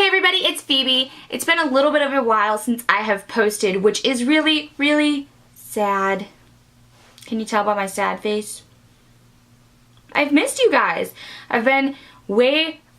Hey everybody, it's Phoebe. It's been a little bit of a while since I have posted, which is really, really sad. Can you tell by my sad face? I've missed you guys. I've been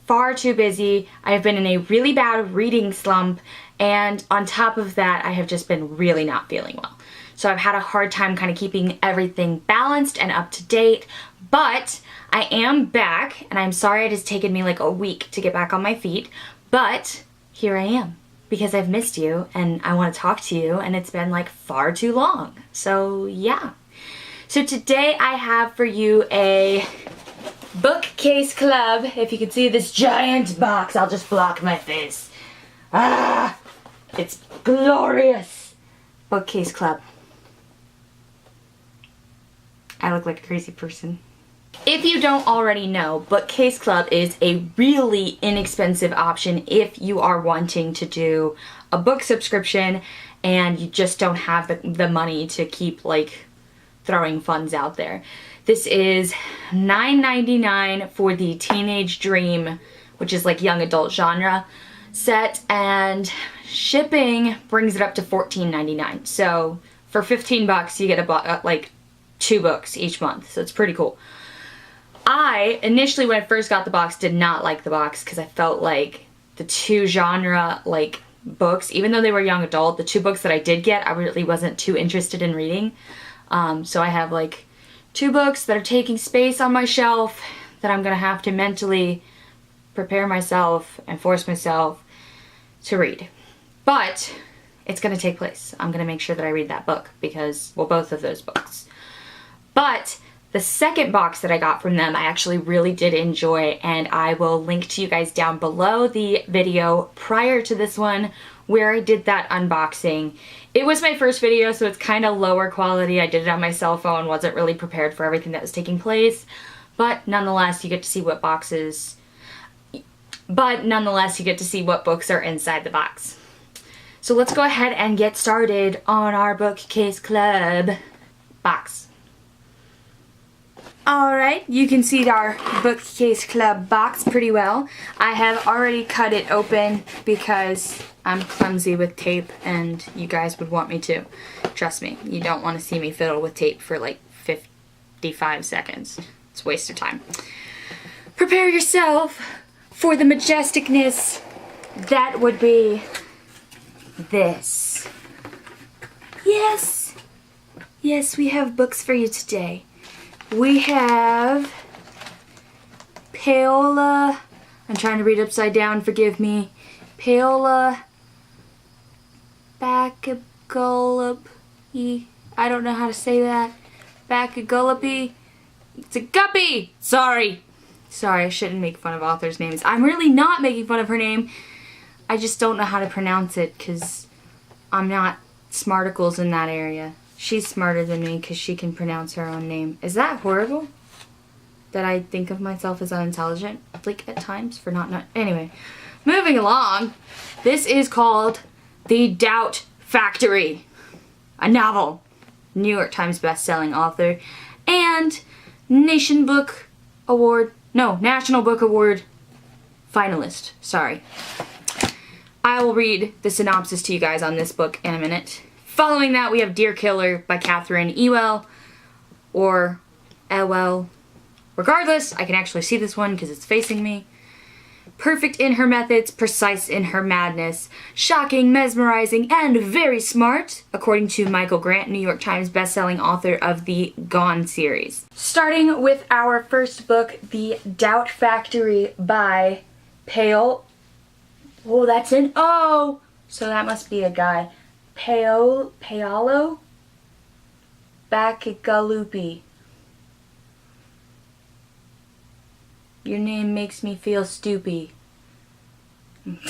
far too busy. I've been in a really bad reading slump, and on top of that, I have just been really not feeling well. So I've had a hard time kind of keeping everything balanced and up to date, but I am back, and I'm sorry it has taken me like a week to get back on my feet, but here I am because I've missed you and I want to talk to you, and it's been like far too long. So yeah. So today I have for you a bookcase club. If you can see this giant box, I'll just block my face. Ah, it's glorious. Bookcase club. I look like a crazy person. If you don't already know, Bookcase Club is a really inexpensive option if you are wanting to do a book subscription and you just don't have the money to keep like throwing funds out there. This is $9.99 for the Teenage Dream, which is like young adult genre set, and shipping brings it up to $14.99. So for 15 bucks you get like 2 books each month, so it's pretty cool. I initially, when I first got the box, did not like the box because I felt like the 2 genre like books, even though they were young adult, the 2 books that I did get, I really wasn't too interested in reading. So I have like 2 books that are taking space on my shelf that I'm gonna have to mentally prepare myself and force myself to read. But it's gonna take place. I'm gonna make sure that I read that book because, well, both of those books. But the second box that I got from them I actually really did enjoy, and I will link to you guys down below the video prior to this one where I did that unboxing. It was my first video, so it's kind of lower quality. I did it on my cell phone, wasn't really prepared for everything that was taking place, but nonetheless you get to see what books are inside the box. So let's go ahead and get started on our Bookcase Club box. Alright, you can see our Bookcase Club box pretty well. I have already cut it open because I'm clumsy with tape and you guys would want me to. Trust me, you don't want to see me fiddle with tape for like 55 seconds. It's a waste of time. Prepare yourself for the majesticness that would be this. Yes! Yes, we have books for you today. We have Paola, I'm trying to read upside down, forgive me. Paola Bacagullup-y, I don't know how to say that. Bacagullup-y, it's a guppy! Sorry, I shouldn't make fun of authors' names. I'm really not making fun of her name. I just don't know how to pronounce it because I'm not smarticles in that area. She's smarter than me because she can pronounce her own name. Is that horrible? That I think of myself as unintelligent? Like, at times, for not... Anyway, moving along. This is called The Doubt Factory. A novel. New York Times best-selling author. And National Book Award finalist. Sorry. I will read the synopsis to you guys on this book in a minute. Following that, we have Dear Killer by Catherine Ewell, or Ewell. Regardless, I can actually see this one because it's facing me. Perfect in her methods, precise in her madness, shocking, mesmerizing, and very smart, according to Michael Grant, New York Times bestselling author of the Gone series. Starting with our first book, The Doubt Factory by Paolo. Oh, that's an O! So that must be a guy. Paolo Bacagullup-y. Your name makes me feel stoopy.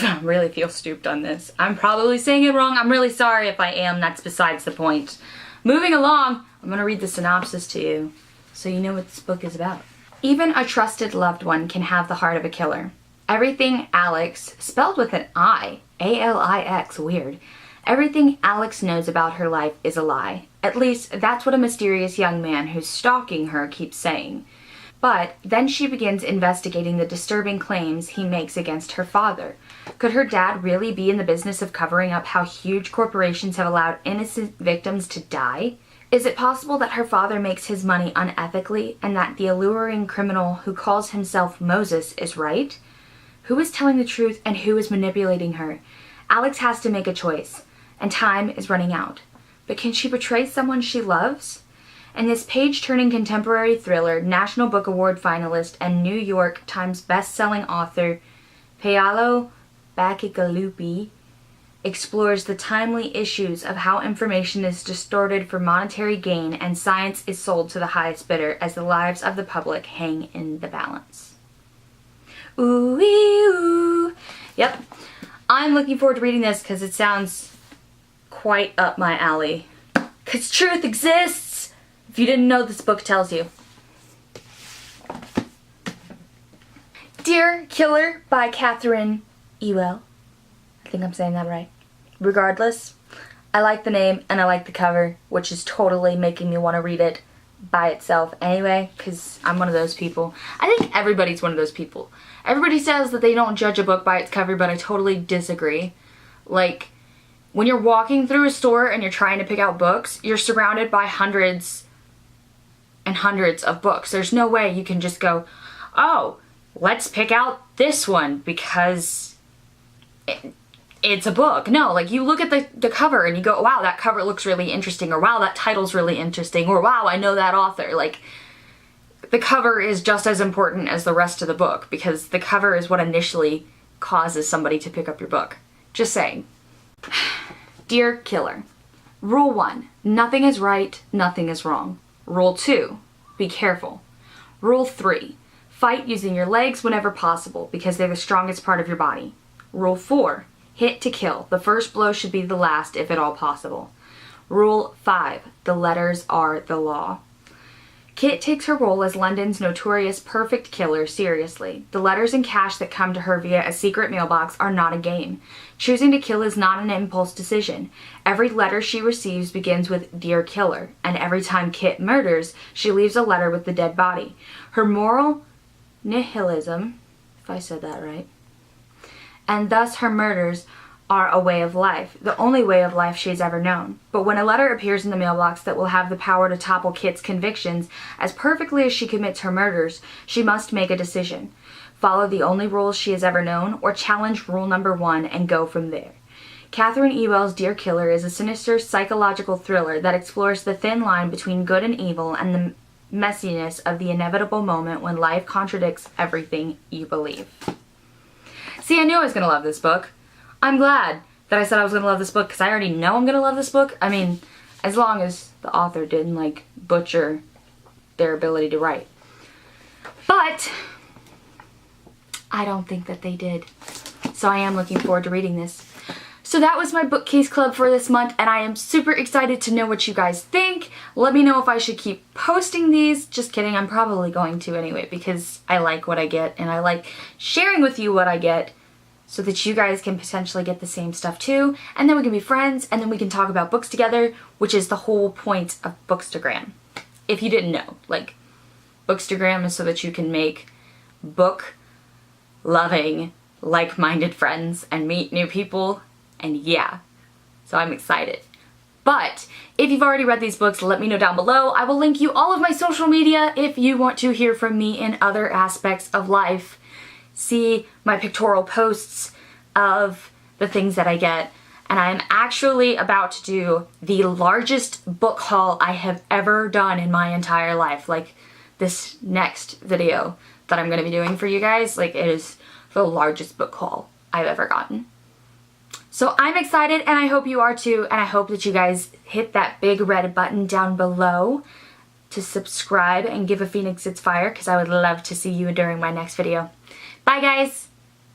I really feel stooped on this. I'm probably saying it wrong. I'm really sorry if I am. That's besides the point. Moving along, I'm going to read the synopsis to you so you know what this book is about. Even a trusted loved one can have the heart of a killer. Everything Alex, spelled with an I, A-L-I-X, weird. Everything Alex knows about her life is a lie. At least, that's what a mysterious young man who's stalking her keeps saying. But then she begins investigating the disturbing claims he makes against her father. Could her dad really be in the business of covering up how huge corporations have allowed innocent victims to die? Is it possible that her father makes his money unethically and that the alluring criminal who calls himself Moses is right? Who is telling the truth and who is manipulating her? Alex has to make a choice, and time is running out. But can she betray someone she loves? In this page-turning contemporary thriller, National Book Award finalist and New York Times best-selling author Paolo Bacigalupi explores the timely issues of how information is distorted for monetary gain and science is sold to the highest bidder as the lives of the public hang in the balance. Ooh. Yep. I'm looking forward to reading this because it sounds quite up my alley. Because truth exists! If you didn't know, this book tells you. Dear Killer by Catherine Ewell. I think I'm saying that right. Regardless, I like the name and I like the cover, which is totally making me want to read it by itself anyway, because I'm one of those people. I think everybody's one of those people. Everybody says that they don't judge a book by its cover, but I totally disagree. Like, when you're walking through a store and you're trying to pick out books, you're surrounded by hundreds and hundreds of books. There's no way you can just go, oh, let's pick out this one because it's a book. No, like you look at the cover and you go, wow, that cover looks really interesting, or wow, that title's really interesting, or wow, I know that author. Like, the cover is just as important as the rest of the book because the cover is what initially causes somebody to pick up your book. Just saying. Dear Killer. Rule 1. Nothing is right, nothing is wrong. Rule 2. Be careful. Rule 3. Fight using your legs whenever possible because they're the strongest part of your body. Rule 4. Hit to kill. The first blow should be the last if at all possible. Rule 5. The letters are the law. Kit takes her role as London's notorious perfect killer seriously. The letters and cash that come to her via a secret mailbox are not a game. Choosing to kill is not an impulse decision. Every letter she receives begins with Dear Killer, and every time Kit murders, she leaves a letter with the dead body. Her moral nihilism, if I said that right, and thus her murders are a way of life, the only way of life she's ever known. But when a letter appears in the mailbox that will have the power to topple Kit's convictions as perfectly as she commits her murders, she must make a decision. Follow the only rules she has ever known, or challenge rule number 1 and go from there. Catherine Ewell's Dear Killer is a sinister psychological thriller that explores the thin line between good and evil and the messiness of the inevitable moment when life contradicts everything you believe. See, I knew I was going to love this book. I'm glad that I said I was going to love this book because I already know I'm going to love this book. I mean, as long as the author didn't, like, butcher their ability to write. But I don't think that they did. So I am looking forward to reading this. So that was my bookcase club for this month, and I am super excited to know what you guys think. Let me know if I should keep posting these. Just kidding, I'm probably going to anyway because I like what I get and I like sharing with you what I get, so that you guys can potentially get the same stuff too, and then we can be friends, and then we can talk about books together, which is the whole point of Bookstagram. If you didn't know, like, Bookstagram is so that you can make book-loving, like-minded friends and meet new people, and yeah, so I'm excited. But if you've already read these books, let me know down below. I will link you all of my social media if you want to hear from me in other aspects of life. See my pictorial posts of the things that I get, and I'm actually about to do the largest book haul I have ever done in my entire life. Like, this next video that I'm going to be doing for you guys, like, it is the largest book haul I've ever gotten. So I'm excited, and I hope you are too, and I hope that you guys hit that big red button down below to subscribe and give a Phoenix its fire, because I would love to see you during my next video. Bye, guys!